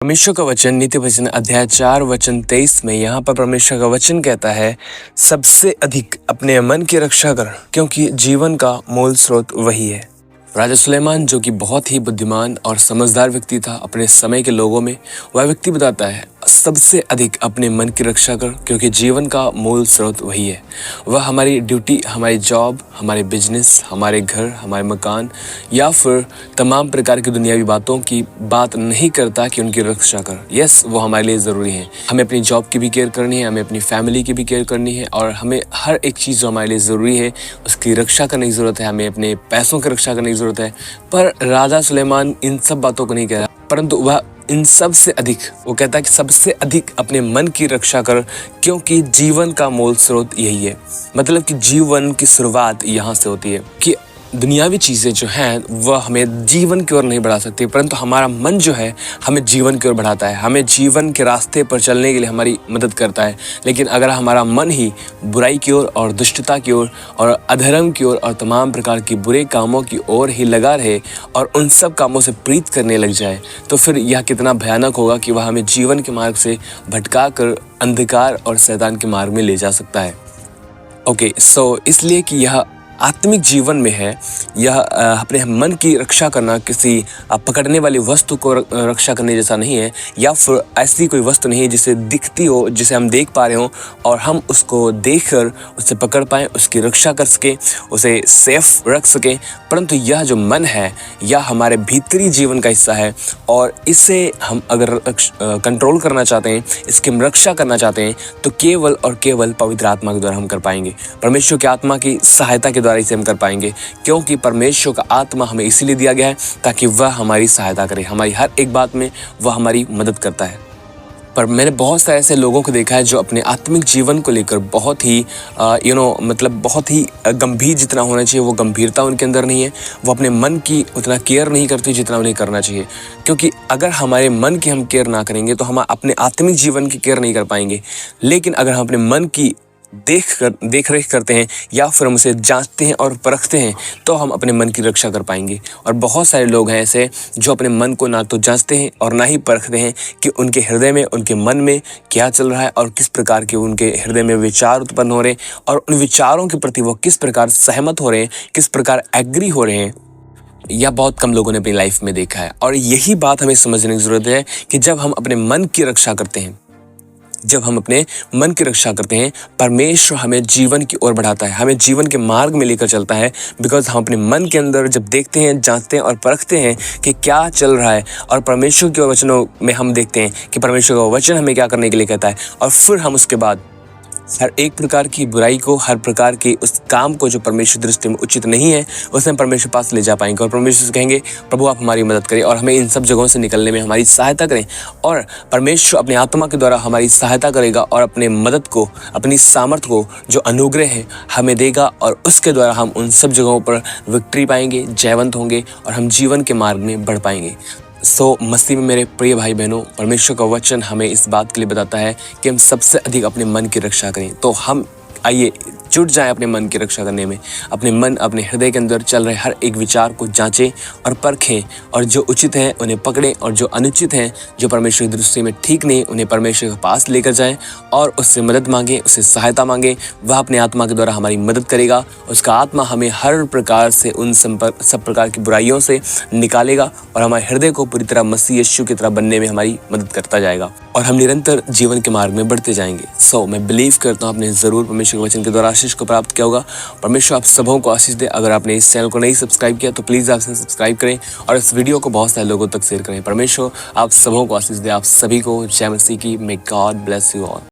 परमेश्वर का वचन नीति वचन अध्याय 4 वचन 23 में यहाँ पर परमेश्वर का वचन कहता है, सबसे अधिक अपने मन की रक्षा कर, क्योंकि जीवन का मूल स्रोत वही है। राजा सुलेमान, जो कि बहुत ही बुद्धिमान और समझदार व्यक्ति था अपने समय के लोगों में, वह व्यक्ति बताता है, सबसे अधिक अपने मन की रक्षा कर, क्योंकि जीवन का मूल स्रोत वही है। वह हमारी ड्यूटी, हमारी जॉब, हमारे बिजनेस, हमारे घर, हमारे मकान या फिर तमाम प्रकार की दुनियावी बातों की बात नहीं करता कि उनकी रक्षा कर। यस, वो हमारे लिए ज़रूरी है। हमें अपनी जॉब की भी केयर करनी है, हमें अपनी फैमिली की भी केयर करनी है और हमें हर एक चीज़ जो हमारे लिए ज़रूरी है उसकी रक्षा करने की ज़रूरत है। हमें अपने पैसों की रक्षा करने की ज़रूरत है। पर राजा सुलेमान इन सब बातों को नहीं कह रहा, परंतु वह इन सब से अधिक, वो कहता है कि सबसे अधिक अपने मन की रक्षा कर, क्योंकि जीवन का मूल स्रोत यही है। मतलब कि जीवन की शुरुआत यहाँ से होती है कि दुनियावी चीज़ें जो हैं वह हमें जीवन की ओर नहीं बढ़ा सकती, परंतु हमारा मन जो है हमें जीवन की ओर बढ़ाता है, हमें जीवन के रास्ते पर चलने के लिए हमारी मदद करता है। लेकिन अगर हमारा मन ही बुराई की ओर और दुष्टता की ओर और अधर्म की ओर और तमाम प्रकार की बुरे कामों की ओर ही लगा रहे और उन सब कामों से प्रीत करने लग जाए, तो फिर यह कितना भयानक होगा कि वह हमें जीवन के मार्ग से भटका कर अंधकार और शैतान के मार्ग में ले जा सकता है। ओके, सो इसलिए कि यह आत्मिक जीवन में है, यह अपने मन की रक्षा करना किसी पकड़ने वाली वस्तु को रक्षा करने जैसा नहीं है, या फिर ऐसी कोई वस्तु नहीं है जिसे दिखती हो, जिसे हम देख पा रहे हो और हम उसको देखकर उसे पकड़ पाएँ, उसकी रक्षा कर सकें, उसे सेफ रख सकें। परंतु यह जो मन है यह हमारे भीतरी जीवन का हिस्सा है और इसे हम अगर कंट्रोल करना चाहते हैं, इसकी हम रक्षा करना चाहते हैं, तो केवल और केवल पवित्र आत्मा के द्वारा हम कर पाएंगे। परमेश्वर की आत्मा की सहायता के द्वारा इसे हम कर पाएंगे, क्योंकि परमेश्वर का आत्मा हमें इसीलिए दिया गया है ताकि वह हमारी सहायता करे, हमारी हर एक बात में वह हमारी मदद करता है। पर मैंने बहुत सारे ऐसे लोगों को देखा है जो अपने आत्मिक जीवन को लेकर बहुत ही मतलब बहुत ही गंभीर जितना होना चाहिए वो गंभीरता उनके अंदर नहीं है। वो अपने मन की उतना केयर नहीं करते जितना उन्हें करना चाहिए, क्योंकि अगर हमारे मन की हम केयर ना करेंगे तो हम अपने आत्मिक जीवन की केयर नहीं कर पाएंगे। लेकिन अगर हम अपने मन की देख रेख करते हैं या फिर हम उसे जांचते हैं और परखते हैं, तो हम अपने मन की रक्षा कर पाएंगे। और बहुत सारे लोग हैं ऐसे जो अपने मन को ना तो जांचते हैं और ना ही परखते हैं कि उनके हृदय में, उनके मन में क्या चल रहा है और किस प्रकार के उनके हृदय में विचार उत्पन्न हो रहे हैं और उन विचारों के प्रति वो किस प्रकार सहमत हो रहे हैं, किस प्रकार एग्री हो रहे हैं। यह बहुत कम लोगों ने अपनी लाइफ में देखा है। और यही बात हमें समझने की ज़रूरत है कि जब हम अपने मन की रक्षा करते हैं, जब हम अपने मन की रक्षा करते हैं, परमेश्वर हमें जीवन की ओर बढ़ाता है, हमें जीवन के मार्ग में लेकर चलता है। बिकॉज हम अपने मन के अंदर जब देखते हैं, जांचते हैं और परखते हैं कि क्या चल रहा है, और परमेश्वर के वचनों में हम देखते हैं कि परमेश्वर का वचन हमें क्या करने के लिए कहता है, और फिर हम उसके बाद हर एक प्रकार की बुराई को, हर प्रकार के उस काम को जो परमेश्वर दृष्टि में उचित नहीं है, उसे हम परमेश्वर पास ले जा पाएंगे और परमेश्वर से कहेंगे, प्रभु आप हमारी मदद करें और हमें इन सब जगहों से निकलने में हमारी सहायता करें। और परमेश्वर अपने आत्मा के द्वारा हमारी सहायता करेगा और अपने मदद को, अपनी सामर्थ्य को, जो अनुग्रह है हमें देगा, और उसके द्वारा हम उन सब जगहों पर विक्ट्री पाएंगे, जयवंत होंगे और हम जीवन के मार्ग में बढ़ पाएंगे। मसीह में मेरे प्रिय भाई बहनों, परमेश्वर का वचन हमें इस बात के लिए बताता है कि हम सबसे अधिक अपने मन की रक्षा करें। तो हम आइए जुट जाएं अपने मन की रक्षा करने में। अपने मन, अपने हृदय के अंदर चल रहे हर एक विचार को जांचें और परखें, और जो उचित हैं उन्हें पकड़ें और जो अनुचित हैं, जो परमेश्वर की दृष्टि में ठीक नहीं, उन्हें परमेश्वर के पास लेकर जाएं और उससे मदद मांगें, उससे सहायता मांगें। वह अपने आत्मा के द्वारा हमारी मदद करेगा। उसका आत्मा हमें हर प्रकार से उन सब प्रकार की बुराइयों से निकालेगा और हमारे हृदय को पूरी तरह मसीह यीशु की तरह बनने में हमारी मदद करता जाएगा और हम निरंतर जीवन के मार्ग में बढ़ते जाएंगे। मैं बिलीव करता हूँ आपने ज़रूर परमेश्वर के वचन के द्वारा आशीष को प्राप्त किया होगा। परमेश्वर आप सबों को आशीष दे। अगर आपने इस चैनल को नहीं सब्सक्राइब किया तो प्लीज़ आप इसे सब्सक्राइब करें और इस वीडियो को बहुत सारे लोगों तक शेयर करें। परमेश्वर आप सबों को आशीष दे। आप सभी को जय मसीह की। May God bless you all.